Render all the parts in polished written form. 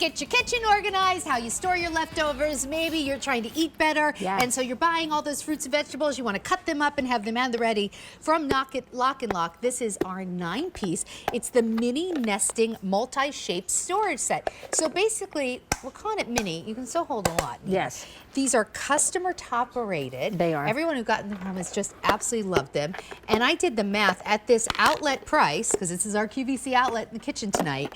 get your kitchen organized, how you store your leftovers. Maybe you're trying to eat better, and so you're buying all those fruits and vegetables. You want to cut them up and have them at the ready. From LocknLock, this is our 9-piece. It's the mini nesting multi-shaped storage set. So basically, we're calling it mini. You can still hold a lot. Yes. These are customer top rated. They are. Everyone who got in the home has just absolutely loved them. And I did the math at this outlet price, because this is our QVC outlet in the kitchen tonight.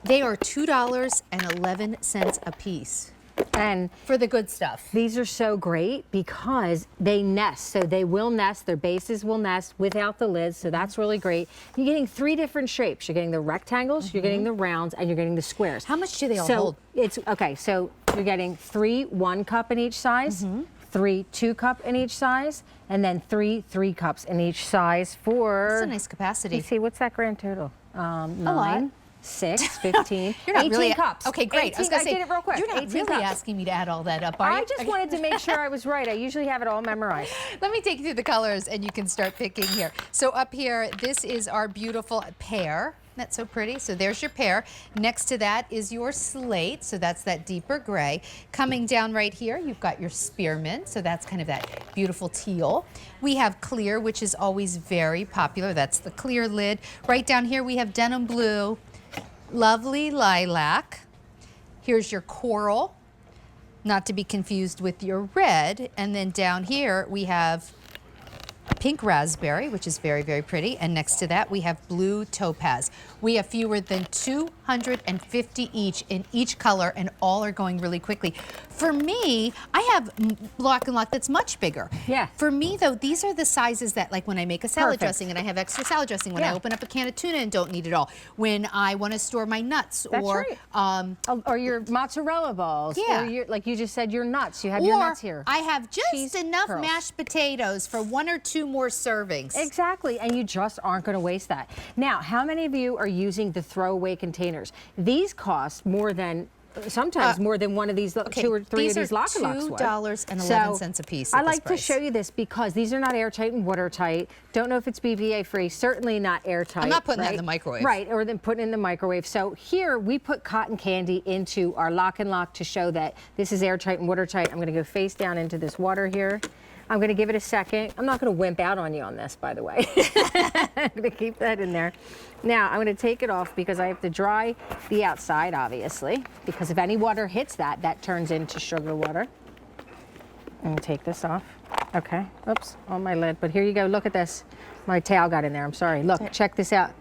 They are $2.11 a piece. And for the good stuff. These are so great because they nest. So they will nest, their bases will nest without the lids. So that's really great. You're getting 3 different shapes. You're getting the rectangles, you're getting the rounds, and you're getting the squares. How much do they all hold? It's okay, so you're getting 3 1-cup in each size, 3 2-cup in each size, and then 3 3-cups in each size for... That's a nice capacity. Let's see, what's that grand total? 9. A lot. 6, 15, You're not 18 really, cups. Okay, great. 18, I was going to say, I did it real quick. You're not really cups. asking me to add all that up, are you? I just wanted to make sure I was right. I usually have it all memorized. Let me take you through the colors and you can start picking here. So up here, this is our beautiful pear. That's so pretty. So there's your pear. Next to that is your slate. So that's that deeper gray. Coming down right here, you've got your spearmint. So that's kind of that beautiful teal. We have clear, which is always very popular. That's the clear lid. Right down here, we have denim blue. Lovely lilac. Here's your coral, not to be confused with your red. And then down here we have pink raspberry, which is very, very pretty. And next to that we have blue topaz. We have fewer than 250 each in each color, and all are going really quickly. For me, I have LocknLock that's much bigger. Yeah. For me, though, these are the sizes that, like when I make a salad dressing and I have extra salad dressing, when I open up a can of tuna and don't need it all, when I want to store my nuts, or your mozzarella balls, or your, like you just said, your nuts. You have your nuts here. I have just Cheese enough curls. mashed potatoes for 1 or 2 more servings. Exactly, and you just aren't going to waste that. Now, how many of you are using the throwaway containers? These cost more than, sometimes more than one of these, 2 or 3 of these LocknLocks would. $2.11 a piece. I like to show you this because these are not airtight and watertight. Don't know if it's BPA free, certainly not airtight. I'm not putting that in the microwave. Right, or then putting it in the microwave. So here we put cotton candy into our LocknLock to show that this is airtight and watertight. I'm going to go face down into this water here. I'm going to give it a second. I'm not going to wimp out on you on this, by the way. I'm going to keep that in there. Now, I'm going to take it off because I have to dry the outside, obviously, because if any water hits that, that turns into sugar water. I'm going to take this off. Okay. Oops, on my lid. But here you go. Look at this. My towel got in there. I'm sorry. Look, check this out.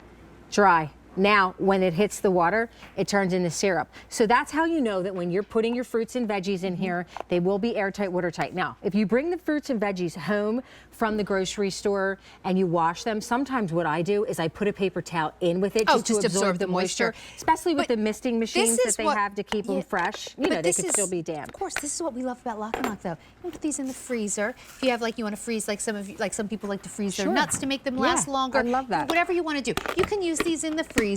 Dry. Now, when it hits the water, it turns into syrup. So that's how you know that when you're putting your fruits and veggies in here, they will be airtight, watertight. Now, if you bring the fruits and veggies home from the grocery store and you wash them, sometimes what I do is I put a paper towel in with it just to absorb the moisture, especially with the misting machines that they have to keep them fresh. You know, they could still be damp. Of course, this is what we love about LocknLock, though. You can put these in the freezer. If you have, like, you want to freeze, like some people like to freeze their nuts to make them last longer. I love that. Whatever you want to do. You can use these in the freezer.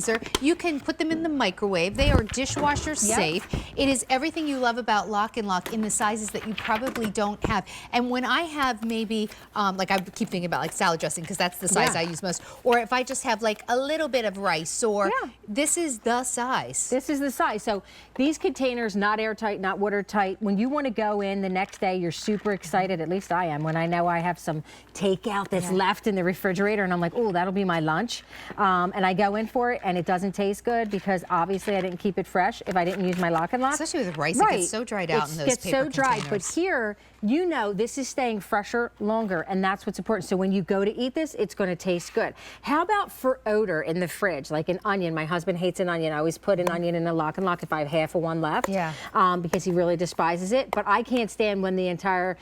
You can put them in the microwave. They are dishwasher safe. It is everything you love about LocknLock in the sizes that you probably don't have. And when I have maybe, like I keep thinking about like salad dressing because that's the size I use most. Or if I just have like a little bit of rice, or this is the size. This is the size. So these containers, not airtight, not watertight. When you want to go in the next day, you're super excited. At least I am when I know I have some takeout that's left in the refrigerator, and I'm like, oh, that'll be my lunch. And I go in for it, and it doesn't taste good because obviously I didn't keep it fresh if I didn't use my LocknLock. Especially with rice, it gets so dried out in those paper containers. It gets so dry, but here, you know this is staying fresher longer, and that's what's important. So when you go to eat this, it's going to taste good. How about for odor in the fridge, like an onion? My husband hates an onion. I always put an onion in a LocknLock if I have half of one left, because he really despises it. But I can't stand when the entire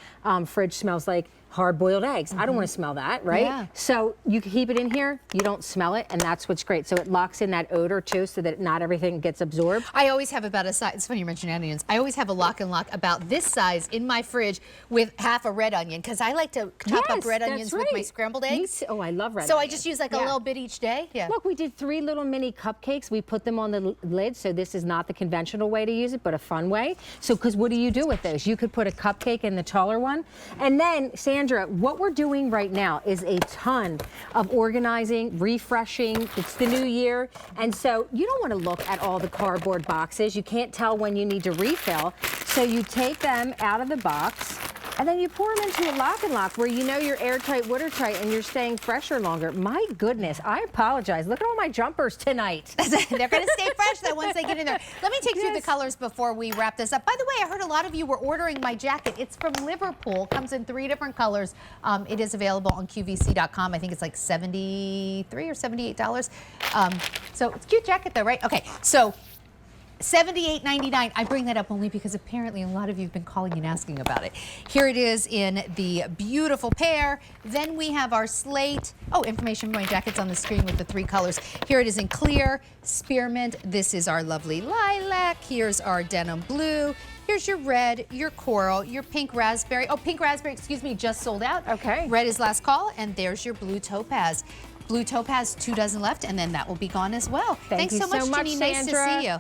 fridge smells like hard-boiled eggs. I don't want to smell that, right? So you keep it in here, you don't smell it, and that's what's great. So it locks in that odor too, so that not everything gets absorbed. I always have about a size, it's funny you mentioned onions, I always have a LocknLock about this size in my fridge with half a red onion, because I like to chop up red onions with my scrambled eggs. Oh, I love red onions. So I just use like a little bit each day. Look, we did 3 little mini cupcakes. We put them on the lid, so this is not the conventional way to use it, but a fun way. So, because what do you do with those? You could put a cupcake in the taller one, and then Sam Sandra, what we're doing right now is a ton of organizing, refreshing. It's the new year. And so you don't want to look at all the cardboard boxes. You can't tell when you need to refill. So you take them out of the box and then you pour them into a LocknLock where you know you're airtight, watertight, and you're staying fresher longer. My goodness, I apologize. Look at all my jumpers tonight. They're going to stay fresh though once they get in there. Let me take you through the colors before we wrap this up. By the way, I heard a lot of you were ordering my jacket. It's from Liverpool. Comes in 3 different colors. It is available on QVC.com. I think it's like $73 or $78. So it's a cute jacket though, right? Okay, so $78.99. I bring that up only because apparently a lot of you have been calling and asking about it. Here it is in the beautiful pear. Then we have our slate. Oh, information point jackets on the screen with the 3 colors. Here it is in clear, spearmint. This is our lovely lilac. Here's our denim blue. Here's your red, your coral, your pink raspberry. Oh, pink raspberry, excuse me, just sold out. Okay. Red is last call, and there's your blue topaz. Blue topaz, 2 dozen left, and then that will be gone as well. Thanks so much, Janine. Nice to see you.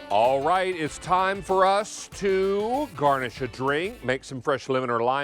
All right, it's time for us to garnish a drink, make some fresh lemon or lime.